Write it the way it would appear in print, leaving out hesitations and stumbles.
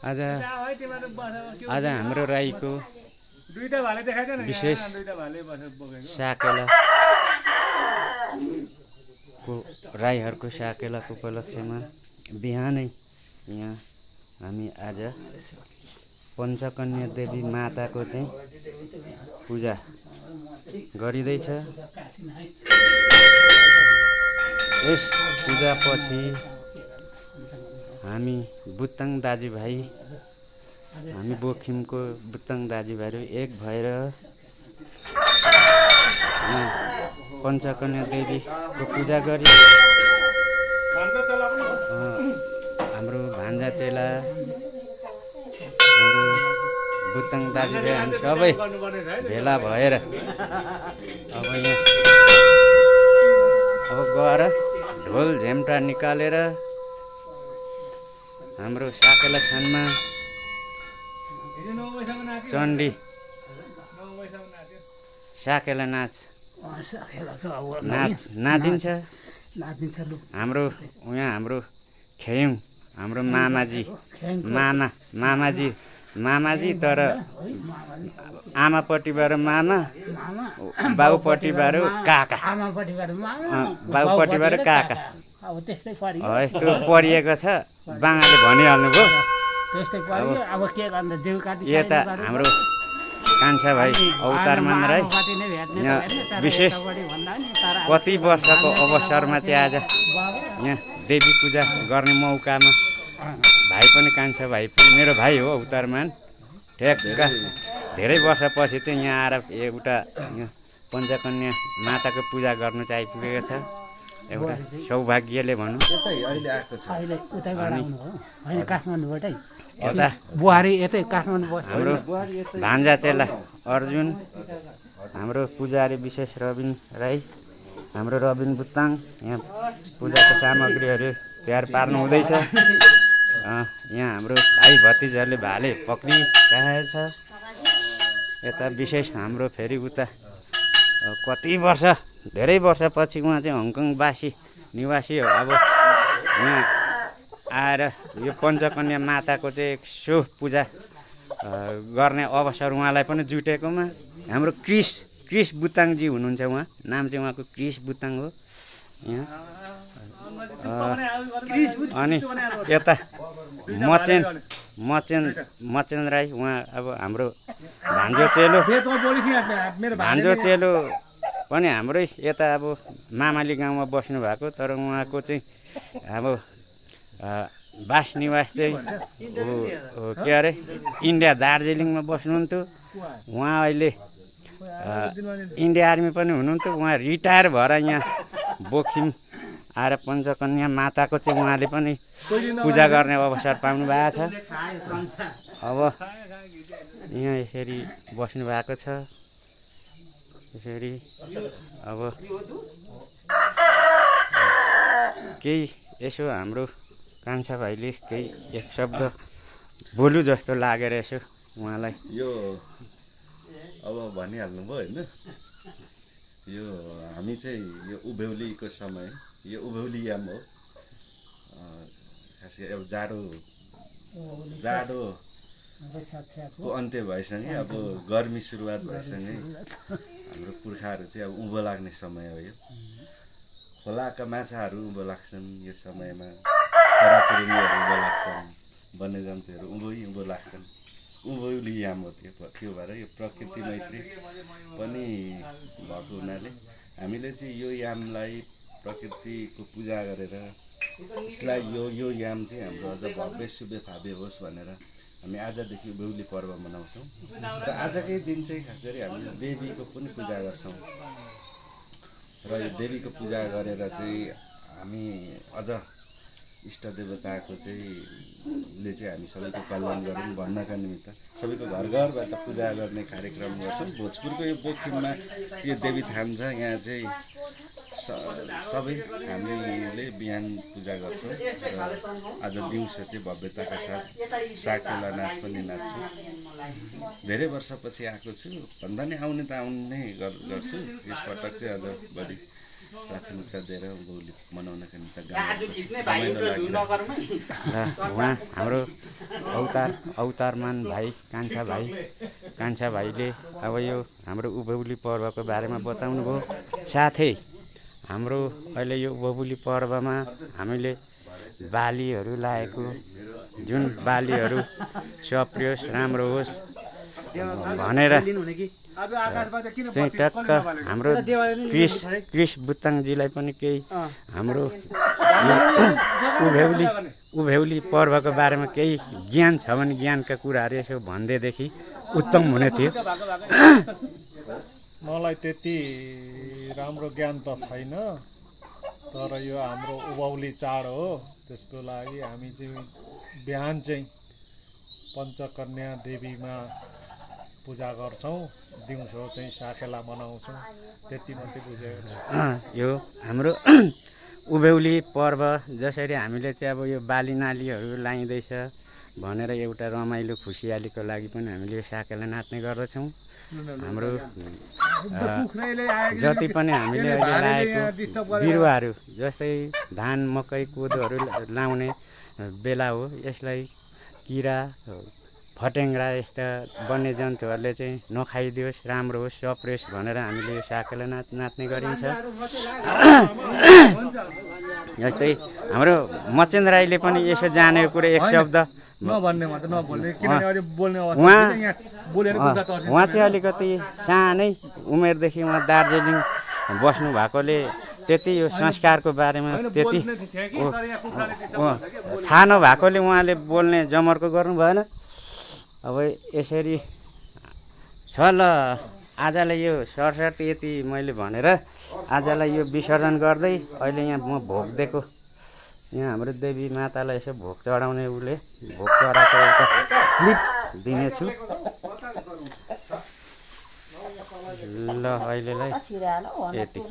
आज हाम्रो राईको विशेष साकेला को राईहरूको साकेलाको उपलक्ष्यमा बिहानै यहाँ हामी आज पञ्चकन्या देवी माताको चाहिँ पूजा गरिँदैछ। यस पूजापछि हामी बुत्ताङ दाजुभाइ हामी बोखिमको बुत्ताङ दाजुभाइहरू एक भएर पञ्चकन्या देवीको पूजा गरी हाम्रो भान्जा चेला हाम्रो बुत्ताङ दाजुभाइ हामी सबै भेला भएर अब गएर ढोल झेम्टा निकालेर हाम्रो साकेला थानमा चण्डी साकेला नाचिन्छ। हाम्रो हाम्रो खेयौँ हाम्रो मामाजी तर आमापट्टिबाट मामा बाबुपट्टिबाट काका यस्तो परिएको छ। बाङ्गाले भनिहाल्नुभयो यता हाम्रो कान्छा भाइ अवतारमान राई यहाँ विशेष कति वर्षको अवसरमा चाहिँ आज यहाँ देवी पूजा गर्ने मौकामा भाइ पनि कान्छा भाइ पनि मेरो भाइ हो अवतारमान ठ्याक्का धेरै वर्षपछि चाहिँ यहाँ आएर एउटा पञ्चकन्या माताको पूजा गर्नु चाहिँ आइपुगेको छ। एउटा सौभाग्यले भनौँ। हाम्रो भान्जा चेला अर्जुन हाम्रो पुजारी विशेष रबिन राई हाम्रो रबिन बुत्ताङ यहाँ पूजाको सामग्रीहरू तयार पार्नु हुँदैछ। यहाँ हाम्रो भाइ भतिजहरूले भाले पक्रिरहेको छ। यता विशेष हाम्रो फेरि उता कति वर्ष धेरै वर्षपछि उहाँ चाहिँ हङकङवासी निवासी हो। अब यहाँ आएर यो पञ्चकन्या माताको चाहिँ सो पूजा गर्ने अवसर उहाँलाई पनि जुटेकोमा हाम्रो क्रिस बुत्ताङजी हुनुहुन्छ। उहाँ नाम चाहिँ उहाँको क्रिस बुत्ताङ हो यहाँ। अनि यता मचेन राई उहाँ अब हाम्रो भान्जो चेलो पनि हाम्रै यता अब मामाली गाउँमा बस्नु भएको तर उहाँको चाहिँ अब बास निवास चाहिँ के अरे इन्डिया दार्जिलिङमा बस्नुहुन्थ्यो। उहाँ अहिले इन्डिया आर्मी पनि हुनुहुन्थ्यो। उहाँ रिटायर भएर यहाँ बोखिम आएर पञ्चकन्या माताको चाहिँ उहाँले पनि पूजा गर्ने अवसर पाउनु भएको छ। अब यहाँ यसरी बस्नु भएको छ। यसरी अब केही यसो हाम्रो कान्छा भाइले केही एक शब्द बोलु जस्तो लागेर यसो उहाँलाई यो अब भनिहाल्नुभयो होइन। यो हामी चाहिँ यो उभौलीको समय यो उभौली याम हो। खास गरी अब जाडोको अन्त्य भएसँगै अब गर्मी सुरुवात भएसँगै हाम्रो पुर्खाहरू चाहिँ अब उँभो लाग्ने समय हो यो। खोलाका माछाहरू उँभो लाग्छन् यो समयमा, चराचुरुङ्गीहरू उँभो लाग्छन्, वन्यजन्तुहरू उँभो लाग्छन्। उँभौली याम हो त्यो भएर यो प्रकृति मैत्री पनि भएको हुनाले हामीले चाहिँ यो यामलाई प्रकृतिको पूजा गरेर यसलाई यो याम चाहिँ हाम्रो अझ भव्य शुभ्य भाव्य होस् भनेर हामी आजदेखि उभौली पर्व मनाउँछौँ। र आजकै दिन चाहिँ खास गरी हामी देवीको पनि पूजा गर्छौँ। र यो देवीको पूजा गरेर चाहिँ हामी अझ इष्ट देवताको चाहिँ हामी सबैको कल्याण गरौँ भन्नका निमित्त सबैको घर घरबाट पूजा गर्ने कार्यक्रम गर्छौँ। भोजपुरको यो बोखिममा यो देवी थान छ। यहाँ चाहिँ सबै हामीले बिहान पूजा गर्छौँ र आज दिउँसो चाहिँ भव्यताका साथ साकेला नाच पनि नाच्छु। धेरै वर्षपछि आएको छु भन्दा नि आउने गर्छु। यसपटक चाहिँ अझ बढी प्राथमिकता दिएर उँभौली मनाउनका निम्ति उहाँ हाम्रो अवतारमान भाइ कान्छा भाइले अब यो हाम्रो उँभौली पर्वको बारेमा बताउनु भयो। साथै हाम्रो अहिले यो उँभौली पर्वमा हामीले बालीहरू लाएको, जुन बालीहरू सप्रियोस् राम्रो होस् भनेर चाहिँ टक्क हाम्रो क्रिस बुत्ताङजीलाई पनि केही हाम्रो उँभौली पर्वको बारेमा केही ज्ञान छ भने ज्ञानका कुराहरू यसो भन्दैदेखि उत्तम हुने थियो। मलाई त्यति राम्रो ज्ञान त छैन, तर यो हाम्रो उँभौली चाड हो। त्यसको लागि हामी चाहिँ बिहान चाहिँ पञ्चकन्या देवीमा पूजा गर्छौँ, दिउँसो चाहिँ साकेला मनाउँछौँ, त्यति मात्रै बुझेको छु। यो हाम्रो उँभौली पर्व जसरी हामीले चाहिँ अब यो बाली नालीहरू लाइँदैछ भनेर एउटा रमाइलो खुसियालीको लागि पनि हामीले यो साकेला नाच्ने गर्दछौँ। हाम्रो जति पनि हामीले अहिले लाएको बिरुवाहरू जस्तै धान मकै कोदोहरू लाउने बेला हो, यसलाई किरा फटेङ्ग्रा यस्ता वन्यजन्तुहरूले चाहिँ नखाइदियोस्, राम्रो होस्, सप्रियोस् भनेर हामीले यो साकेला नाच्ने गरिन्छ। जस्तै हाम्रो मचेन्द्र राईले पनि यसो जानेको कुरा एक शब्द उहाँ चाहिँ अलिकति सानै उमेरदेखि उहाँ दार्जिलिङ बस्नु भएकोले त्यति यो संस्कारको बारेमा त्यति थाहा नभएकोले उहाँले बोल्ने जमर्को गर्नु भएन। अब यसरी छ ल, आजलाई यो सरसर्ती यति मैले भनेर आजलाई यो विसर्जन गर्दै अहिले यहाँ म भोग दिएको, यहाँ हाम्रो देवी मातालाई यसो भोग चढाउने उसले भोग चढाएको एउटा क्लिप दिनेछु। ल अहिलेलाई यति।